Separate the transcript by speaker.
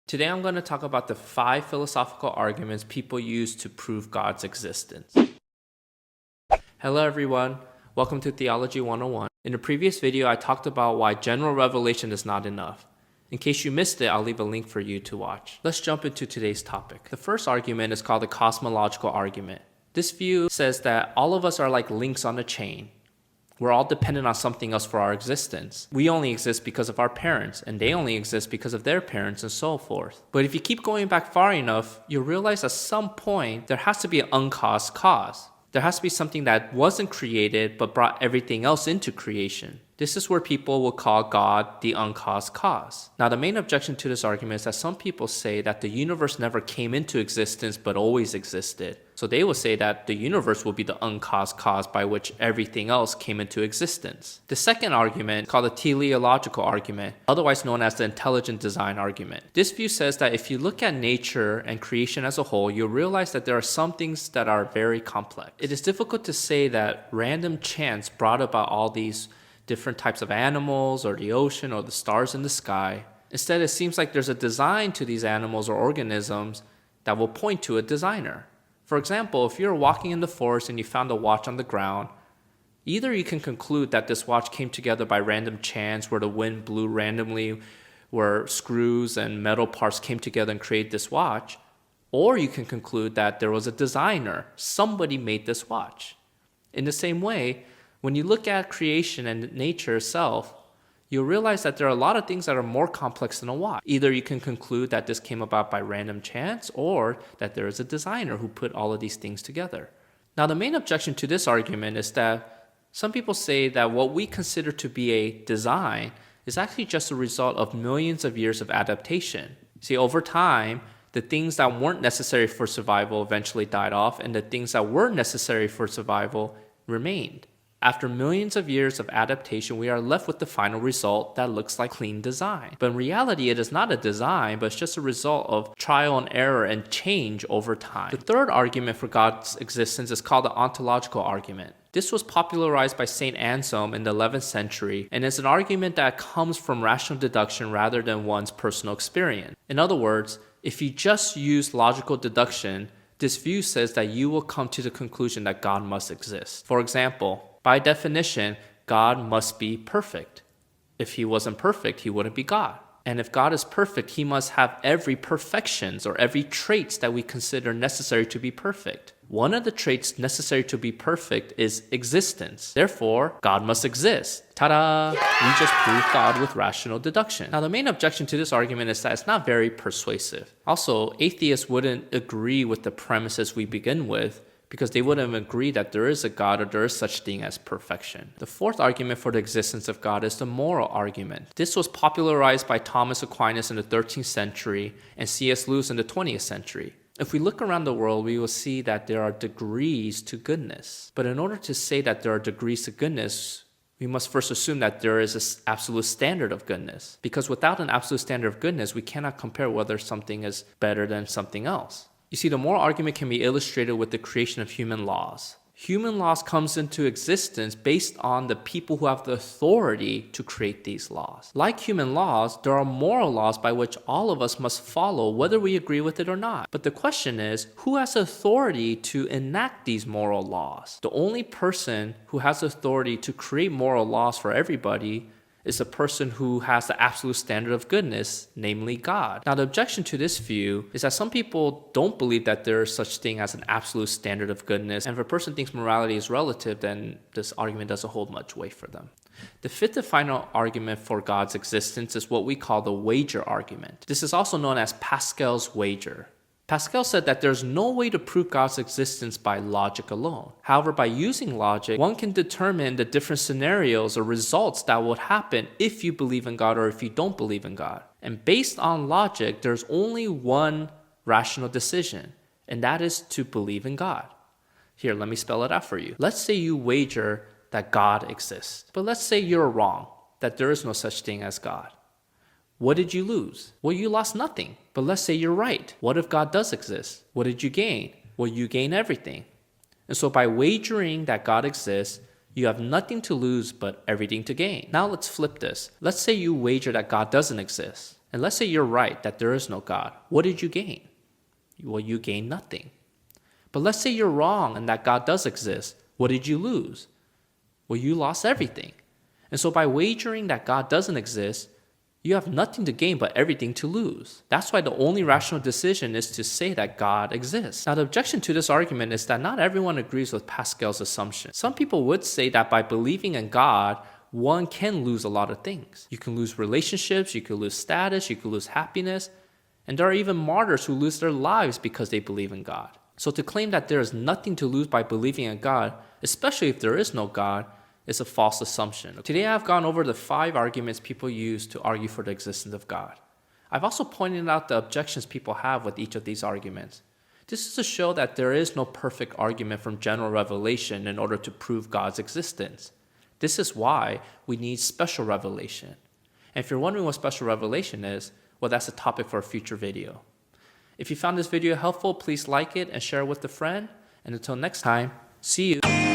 Speaker 1: Today I'm going to talk about the 5 philosophical arguments people use to prove God's existence. Hello everyone, welcome to Theology 101. In the previous video I talked about why general revelation is not enough. In case you missed it, I'll leave a link for you to watch. Let's jump into today's topic. The first argument is called the cosmological argument. This view says that all of us are like links on a chain. We're all dependent on something else for our existence. We only exist because of our parents, and they only exist because of their parents, and so forth. But if you keep going back far enough, you'll realize at some point there has to be an uncaused cause. There has to be something that wasn't created but brought everything else into creation. This is where people will call God the uncaused cause. Now, the main objection to this argument is that some people say that the universe never came into existence but always existed. So they will say that the universe will be the uncaused cause by which everything else came into existence. The second argument, called the teleological argument, otherwise known as the intelligent design argument. This view says that if you look at nature and creation as a whole, you'll realize that there are some things that are very complex. It is difficult to say that random chance brought about all these different types of animals or the ocean or the stars in the sky. Instead, it seems like there's a design to these animals or organisms that will point to a designer. For example, if you're walking in the forest and you found a watch on the ground, either you can conclude that this watch came together by random chance where the wind blew randomly, where screws and metal parts came together and created this watch, or you can conclude that there was a designer, somebody made this watch. In the same way, when you look at creation and nature itself, you'll realize that there are a lot of things that are more complex than a watch. Either you can conclude that this came about by random chance or that there is a designer who put all of these things together. Now, the main objection to this argument is that some people say that what we consider to be a design is actually just a result of millions of years of adaptation. See, over time, the things that weren't necessary for survival eventually died off, and the things that were necessary for survival remained. After millions of years of adaptation, we are left with the final result that looks like clean design. But in reality, it is not a design, but it's just a result of trial and error and change over time. The third argument for God's existence is called the ontological argument. This was popularized by St. Anselm in the 11th century, and is an argument that comes from rational deduction rather than one's personal experience. In other words, if you just use logical deduction, this view says that you will come to the conclusion that God must exist. For example, by definition, God must be perfect. If he wasn't perfect, he wouldn't be God. And if God is perfect, he must have every perfections or every traits that we consider necessary to be perfect. One of the traits necessary to be perfect is existence. Therefore, God must exist. Ta-da! We just proved God with rational deduction. Now, the main objection to this argument is that it's not very persuasive. Also, atheists wouldn't agree with the premises we begin with, because they wouldn't agree that there is a God or there is such thing as perfection. The fourth argument for the existence of God is the moral argument. This was popularized by Thomas Aquinas in the 13th century and C.S. Lewis in the 20th century. If we look around the world, we will see that there are degrees to goodness. But in order to say that there are degrees to goodness, we must first assume that there is an absolute standard of goodness. Because without an absolute standard of goodness, we cannot compare whether something is better than something else. You see, the moral argument can be illustrated with the creation of human laws. Human laws comes into existence based on the people who have the authority to create these laws. Like human laws, there are moral laws by which all of us must follow whether we agree with it or not. But the question is, who has authority to enact these moral laws? The only person who has authority to create moral laws for everybody is a person who has the absolute standard of goodness, namely God. Now, the objection to this view is that some people don't believe that there is such thing as an absolute standard of goodness, and if a person thinks morality is relative, then this argument doesn't hold much weight for them. The fifth and final argument for God's existence is what we call the wager argument. This is also known as Pascal's wager. Pascal said that there's no way to prove God's existence by logic alone. However, by using logic, one can determine the different scenarios or results that would happen if you believe in God or if you don't believe in God. And based on logic, there's only one rational decision, and that is to believe in God. Here, let me spell it out for you. Let's say you wager that God exists, but let's say you're wrong, that there is no such thing as God. What did you lose? Well, you lost nothing. But let's say you're right. What if God does exist? What did you gain? Well, you gain everything. And so by wagering that God exists, you have nothing to lose but everything to gain. Now let's flip this. Let's say you wager that God doesn't exist. And let's say you're right that there is no God. What did you gain? Well, you gained nothing. But let's say you're wrong and that God does exist. What did you lose? Well, you lost everything. And so by wagering that God doesn't exist, you have nothing to gain but everything to lose. That's why the only rational decision is to say that God exists. Now, the objection to this argument is that not everyone agrees with Pascal's assumption. Some people would say that by believing in God, one can lose a lot of things. You can lose relationships, you could lose status, you could lose happiness, and there are even martyrs who lose their lives because they believe in God. So to claim that there is nothing to lose by believing in God, especially if there is no God, is a false assumption. Today I've gone over the 5 arguments people use to argue for the existence of God. I've also pointed out the objections people have with each of these arguments. This is to show that there is no perfect argument from general revelation in order to prove God's existence. This is why we need special revelation. And if you're wondering what special revelation is, well, that's a topic for a future video. If you found this video helpful, please like it and share it with a friend. And until next time, see you.